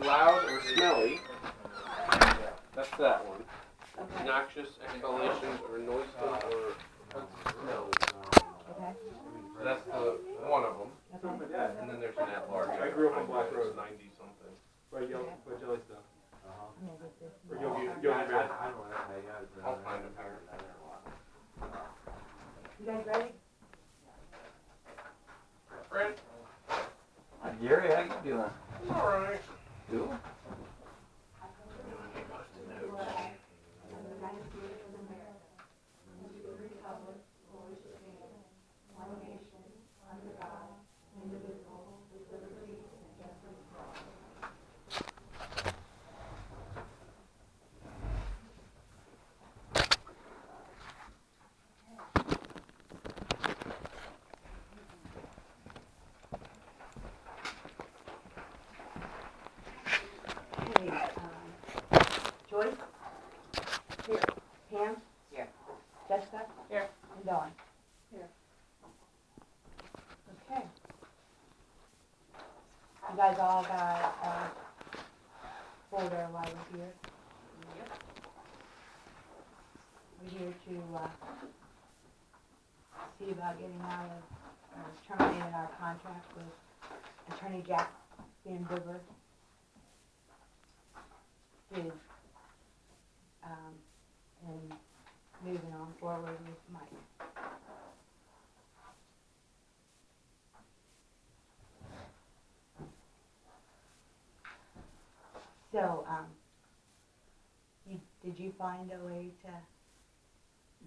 loud or smelly. That's that one. Okay. Noxious exhalations or noisome or smell. Okay. That's the one of them. Okay. And then there's an at-large. I grew up on Black Road. 90 something. Right, Yellowstone. I'm gonna get this. Or Yogi I'll find it here. You guys ready? Fred? Gary, how you doing? Alright. Cool. Joyce? Here. Pam? Here. Jessica? Here. And Dawn? Here. Okay. You guys all got a folder while we're here? Yep. We're here to see about getting out of, or terminating our contract with Attorney Jack Van Booger. And moving on forward with Mike. So, did you find a way to?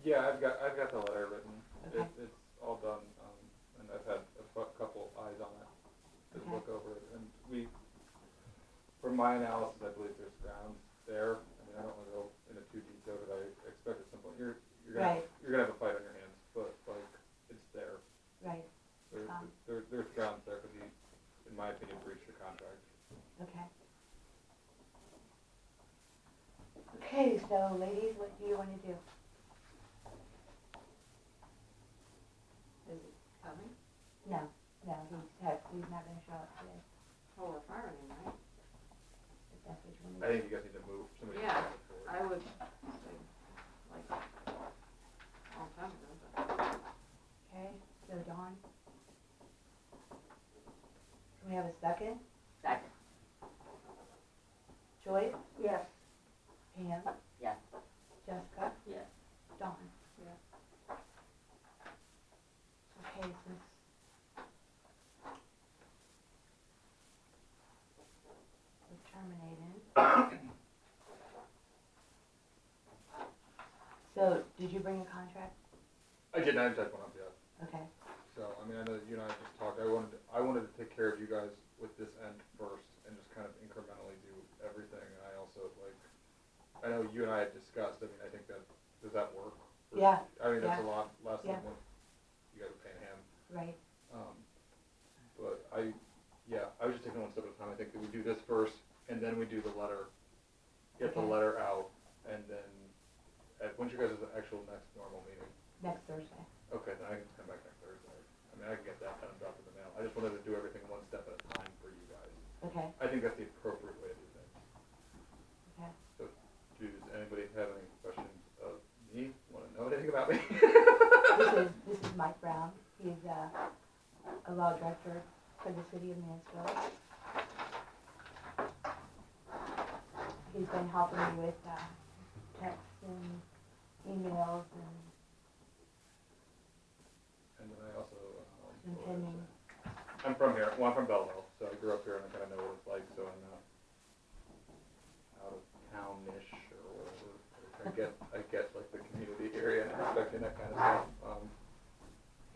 Yeah, I've got the letter written. Okay. It's all done, and I've had a couple eyes on it to Okay. look over it. And from my analysis, I believe there's grounds there. I mean, I don't want to go into too detail, but I expect at some point you're gonna have a fight on your hands, but like it's there. Right. There's grounds there because he, in my opinion, breached the contract. Okay. Okay, so ladies, what do you want to do? Is it coming? No, he's not going to show up today. Oh, we're firing him, right? If that's what you want to I do. think you guys need to move somebody. Yeah, forward. I would say, like, a long time ago, but. Okay, so Dawn? Can we have a second? Second. Joyce? Yes. Pam? Yes. Jessica? Yes. Dawn? Yes. Okay, since we're terminated. So, did you bring a contract? I did not type one up yet. Okay. So, I mean, I know that you and I just talked. I wanted to take care of you guys with this end first and just kind of incrementally do everything. And I also, like, I know you and I had discussed, I mean, I think that, does that work? Yeah. I mean, that's Yeah. a lot less Yeah. than what you guys are paying him. Right. But I was just taking one step at a time. I think that we do this first and then we do the letter, get the Okay. letter out, and then, when's your guys' actual next normal meeting? Next Thursday. Okay, then I can just come back next Thursday. I mean, I can get that done and drop in the mail. I just wanted to do everything one step at a time for you guys. Okay. I think that's the appropriate way to do things. Okay. So, does anybody have any questions of me? Want to know anything about me? This is Mike Brown. He's a law director for the city of Mansfield. He's been helping me with texts and emails And then I also, and pending. I'm from here. Well, I'm from Belleville, so I grew up here and I kind of know what it's like. So I'm out of town-ish or whatever. I get like the community area and aspect and that kind of stuff.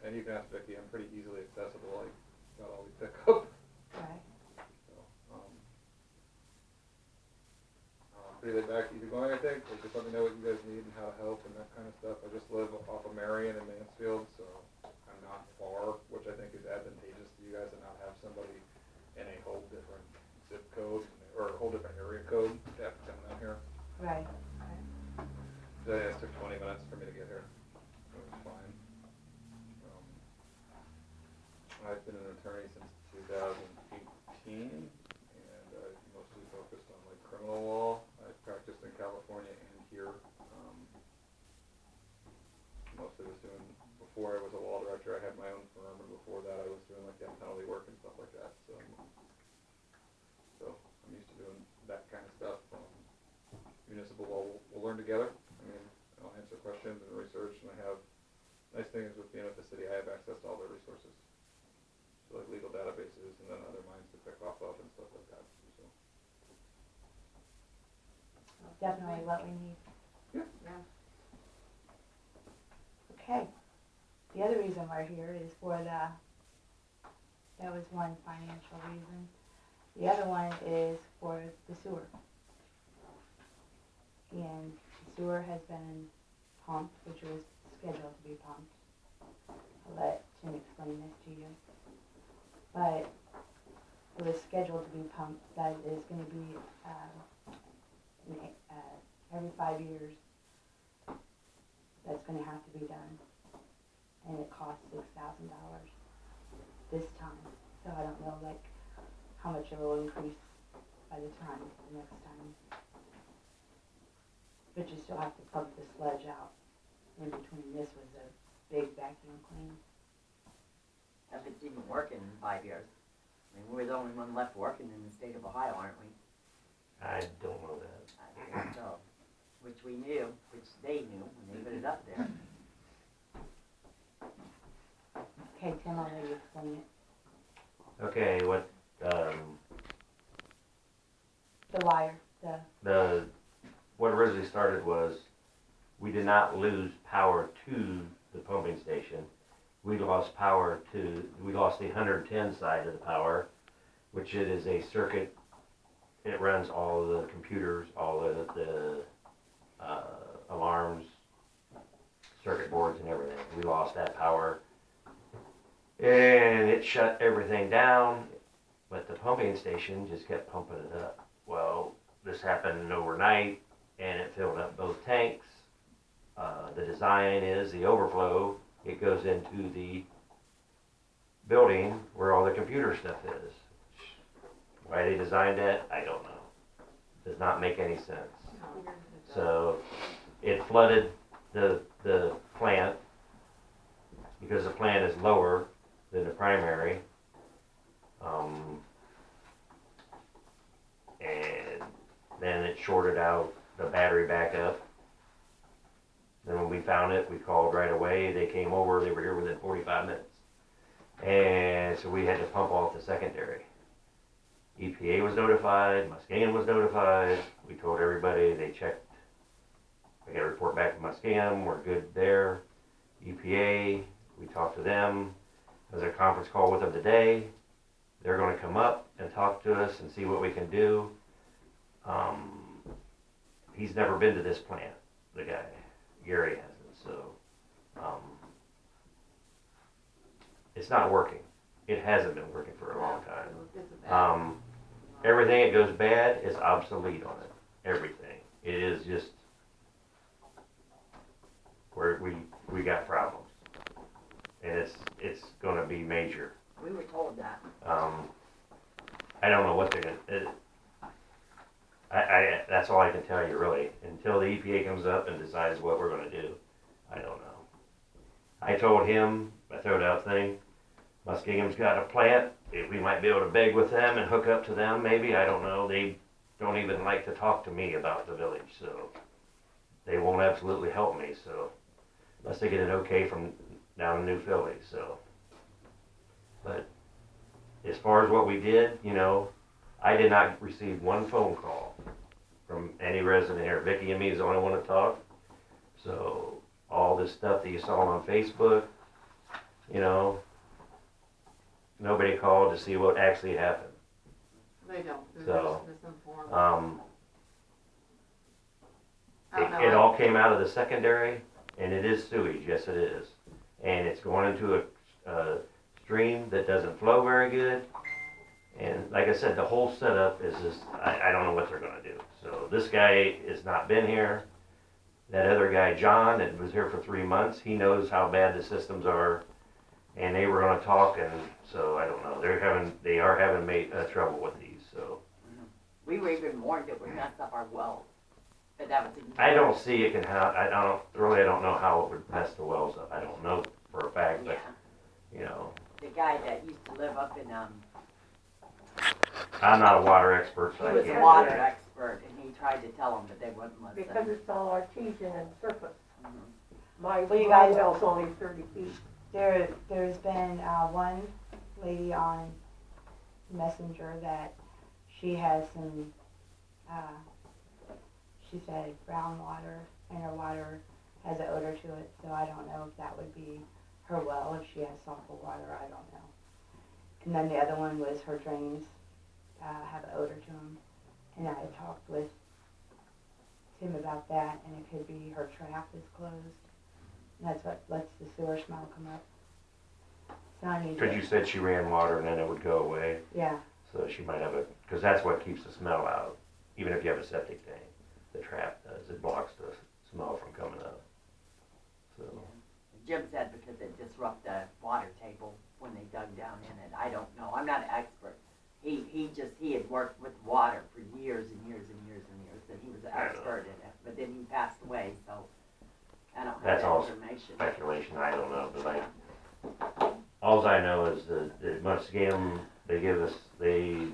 And you can ask Vicky, I'm pretty easily accessible. I got all these pickup. Right. So, pretty laid back, easy going, I think. Like, just let me know what you guys need and how to help and that kind of stuff. I just live off of Marion and Mansfield, so I'm not far, which I think is advantageous to you guys to not have somebody in a whole different zip code or a whole different area code to have to come down here. Right. Today it took 20 minutes for me to get here. It was fine. I've been an attorney since 2018, and I mostly criminal law. I practiced in California and here. Mostly was doing, before I was a law director, I had my own firm, and before that I was doing like death penalty work and stuff like that, so I'm used to doing that kind of stuff. Municipal law, we'll learn together. I mean, I'll answer questions and research, and I have, nice thing is with being with the city, I have access to all their resources. So like legal databases and then other minds to pick off of and stuff like that, so. Definitely what we need. Yeah. Okay. The other reason we're here is for that was one financial reason. The other one is for the sewer. And the sewer has been pumped, which was scheduled to be pumped. I'll let Tim explain this to you. But it was scheduled to be pumped, that is gonna be, every 5 years, that's gonna have to be done. And it costs $6,000 this time. So I don't know, like, how much it will increase by the time, the next time. But you still have to pump the sludge out. In between, this was a big vacuum clean. If it didn't work in 5 years. I mean, we're the only one left working in the state of Ohio, aren't we? I don't know that. I think so. Which we knew, which they knew when they put it up there. Okay, Tim, I'll let you explain it. Okay, what, The wire, what originally started was, we did not lose power to the pumping station. We lost we lost the 110 side of the power, which it is a circuit. It runs all the computers, all the alarms, circuit boards and everything. We lost that power. And it shut everything down, but the pumping station just kept pumping it up. Well, this happened overnight, and it filled up both tanks. The design is the overflow, it goes into the building where all the computer stuff is. Why they designed that, I don't know. Does not make any sense. So it flooded the plant because the plant is lower than the primary. And then it shorted out the battery backup. Then when we found it, we called right away. They came over, they were here within 45 minutes. And so we had to pump off the secondary. EPA was notified, Muskegon was notified. We told everybody, they checked. We got a report back from Muskegon, we're good there. EPA, we talked to them. There's a conference call with them today. They're gonna come up and talk to us and see what we can do. He's never been to this plant, the guy. Gary hasn't, so it's not working. It hasn't been working for a long time. Everything that goes bad is obsolete on it. Everything. It is just where we got problems, and it's going to be major. We were told that. I don't know what they're gonna. That's all I can tell you really. Until the EPA comes up and decides what we're gonna do, I don't know. I told him, I threw out thing, Muskegon's got a plant, if we might be able to beg with them and hook up to them maybe, I don't know. They don't even like to talk to me about the village, so they won't absolutely help me, so unless they get an okay from down in New Philly, so. But as far as what we did, I did not receive one phone call from any resident here. Vicki and me is the only one to talk. So all this stuff that you saw on Facebook, nobody called to see what actually happened. They don't, they're So, just misinformed. I don't know, It all came out of the secondary, and it is sewage, yes it is. And it's going into a stream that doesn't flow very good. And like I said, the whole setup is just, I don't know what they're gonna do. So this guy has not been here. That other guy, John, that was here for 3 months, he knows how bad the systems are. And they were gonna talk, and so I don't know. They are having trouble with these, so. We were even warned it would mess up our wells. But that was. I don't see it can how, I don't know how it would mess the wells up. I don't know for a fact, Yeah, but, you know, the guy that used to live up in, I'm not a water expert, so he I was a can't. water expert, and he tried to tell them, but they wouldn't listen. Because it's all artesian and surface. Mhm. My Well, you my guys- well's only 30 feet. There's been, one lady on Messenger that she has some, she said brown water, and her water has an odor to it, so I don't know if that would be her well, if she has sulfur water, I don't know. And then the other one was her drains, have an odor to them, and I had talked with Tim about that, and it could be her trap is closed, and that's what lets the sewer smell come up. So I need to. Cause you said she ran water and then it would go away, Yeah, so she might have cause that's what keeps the smell out, even if you have a septic tank. The trap does, it blocks the smell from coming up, so. Jim said because it disrupted the water table when they dug down in it. I don't know. I'm not an expert. He had worked with water for years and years and years and years, and he was an I know. expert in it. But then he passed away, so I don't have That's that all information. speculation, I don't know, but alls I know is that Muscatine, they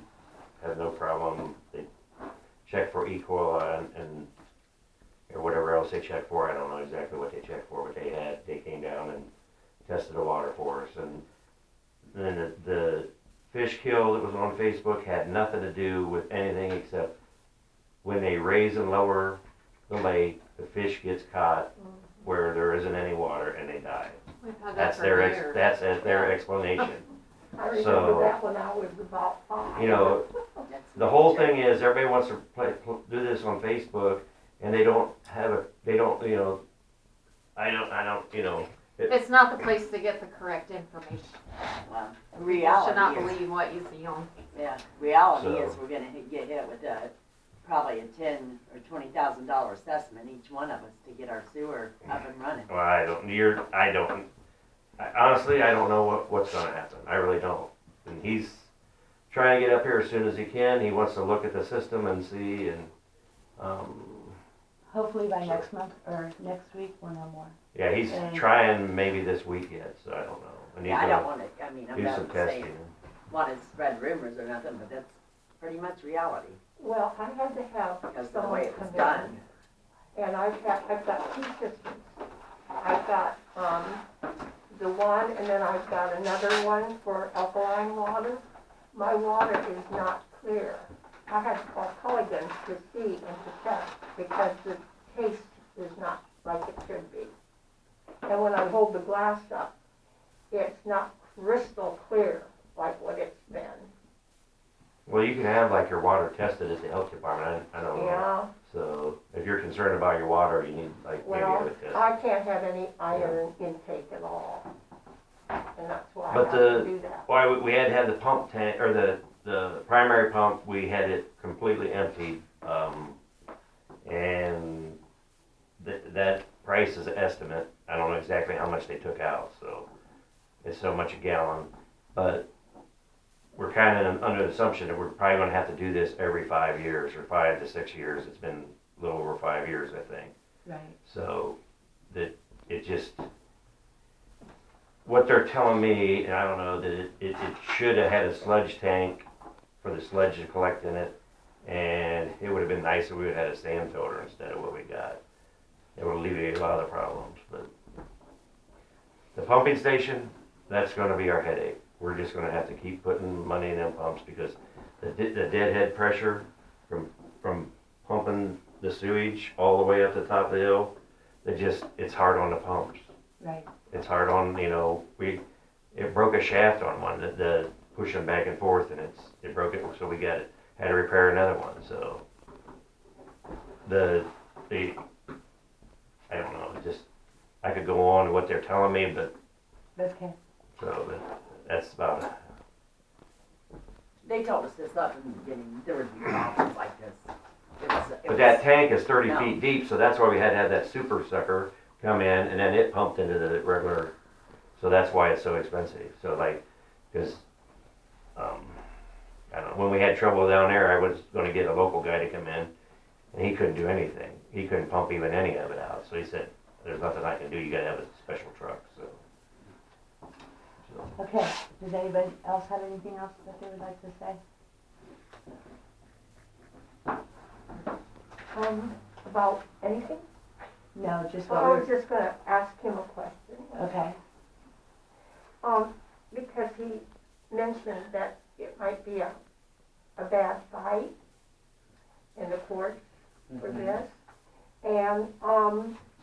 have no problem, they check for E. coli and or whatever else they check for, I don't know exactly what they check for, but they came down and tested the water for us, and then the fish kill that was on Facebook had nothing to do with anything except when they raise and lower the lake, the fish gets caught where there isn't any water and they die. We've had that That's for their years. that's their explanation. I remember So- that when I was about 5. You know, That's the whole nature. thing is everybody wants to do this on Facebook, and they don't, you know, I don't, you know. It's not the place to get the correct information. Well, You should not reality is, believe what you see on. yeah, reality So- is we're gonna get hit with probably a $10,000 or $20,000 assessment, each one of us, to get our sewer up and running. Well, honestly, I don't know what's gonna happen. I really don't. And he's trying to get up here as soon as he can. He wants to look at the system and see, and, hopefully by next month, or next week, we'll know more. yeah, he's And- trying maybe this week yet, so I don't know. And he's Yeah, I don't gonna wanna, I mean, I'm do not some saying, testing. wanna spread rumors or nothing, but that's pretty much reality, Well, I had to have because of the someone way it was come done. in, and I've got 2 systems. I've got, the one, and then I've got another one for alkaline water. My water is not clear. I had to call Culligan to see and to test, because the taste is not like it should be. And when I hold the glass up, it's not crystal clear like what it's been. Well, you can have like your water tested at the health department. I don't know. Yeah, So if you're concerned about your water, you need like maybe well, have a test. I can't have any iron intake at all. And that's why I But have to do that. Why we had to have the pump tank or the primary pump, we had it completely emptied, and that price is an estimate. I don't know exactly how much they took out, so it's so much a gallon. But we're kind of under the assumption that we're probably going to have to do this every 5 years or 5 to 6 years. It's been a little over 5 years, I think. Right. So that it just, what they're telling me, and I don't know, that it should have had a sludge tank for the sludge to collect in it, and it would have been nice if we would have had a sand filter instead of what we got. It would alleviate a lot of the problems, but the pumping station, that's gonna be our headache. We're just gonna have to keep putting money in them pumps because the deadhead pressure from pumping the sewage all the way up the top of the hill, it's hard on the pumps. Right. It's hard on, you know, it broke a shaft on one, the pushing back and forth, and it broke it, so we had to repair another one, so. I don't know, I could go on to what they're telling me, but, Okay. but that's about it. They told us this up in the beginning, there would be problems like this. But that tank is 30 No. feet deep, so that's why we had to have that super sucker come in, and then it pumped into the regular, so that's why it's so expensive, so like, cause, I don't know, when we had trouble down there, I was gonna get a local guy to come in, and he couldn't do anything. He couldn't pump even any of it out, so he said, there's nothing I can do, you gotta have a special truck, so. Okay, does anybody else have anything else that they would like to say? About anything? No, just Well, what I we're, was just gonna ask him a question. okay, Because he mentioned that it might be a bad fight in the courts for this. And,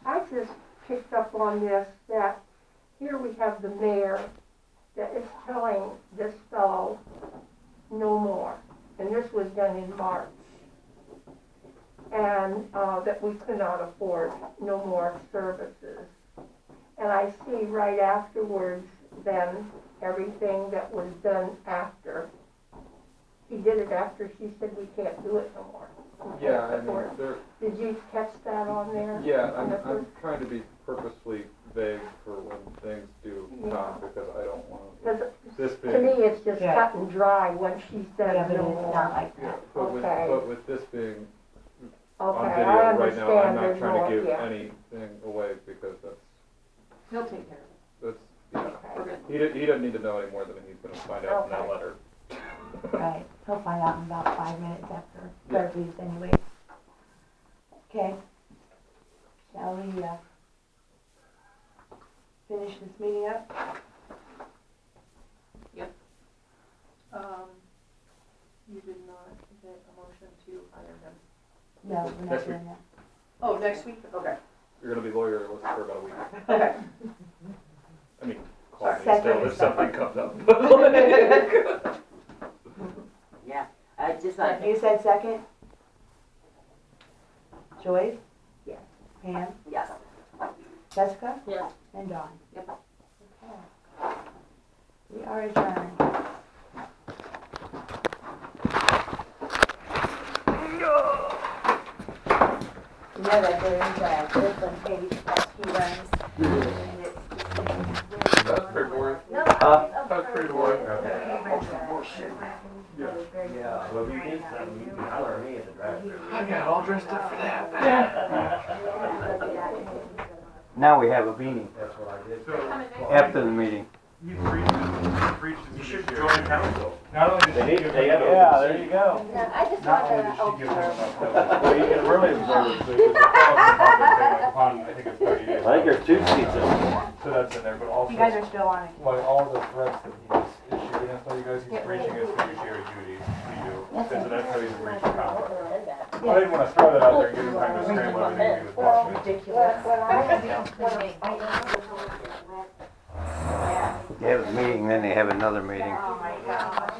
I just picked up on this, that here we have the mayor that is telling this fellow no more. And this was done in March. And, that we could not afford no more services. And I see right afterwards then everything that was done after. He did it after she said we can't do it no more. We Yeah, can't I mean, afford. there, Did you catch that on there? yeah, On the I'm first- trying to be purposefully vague for when things do come, because I don't wanna, this To me, being, it's just Yeah. cut and dry when she yeah, says but no it's not more. like yeah, that. Okay. but with this being on Okay, video I right now, I'm understand not there's trying more, to give yeah. anything away, because He'll take care of it. yeah. We're Okay. good. He doesn't need to know any more than he's gonna find out from that Okay. letter. Right, he'll find out in about 5 minutes after, Yeah. or at least anyway. Okay. Shall we, finish this meeting up? You did not get a motion to hire him. No, we're not Next doing that. Oh, next week? Okay. You're gonna be lawyer listed for about a week. Okay. I mean, call me Second still is if something comes up. Yeah, I just, You said second? Joyce? Yes. Pam? yes. Jessica? Yes. And Dawn? Yep. Okay. We are adjourned. You know that there is a Brooklyn page that he runs, and it's. That's pretty boring. No, That's pretty boring. he runs that. Yeah, well, if you need something, you can holler at me at the drive-thru. I got all dressed up for that. Now we have a meeting That's what I did. after the meeting. You've reached You should join council. Not only They did need, she give they them, have. Yeah, there you go. I just not wanted only to did she give them observe. enough Well, you can really observe it. there's a clause in the thing, like, upon, I think it's 30 days. I think there's 2 seats in there. So that's in there, but also, You guys are still on it. like, all the threats that he's issued against all you guys, he's breaching his fiduciary duties to you. And so that's how he's a breach of contract. I didn't wanna throw that out there and give him time to scramble everything he was watching. Ridiculous. They have a meeting, then they have another meeting. Oh my gosh.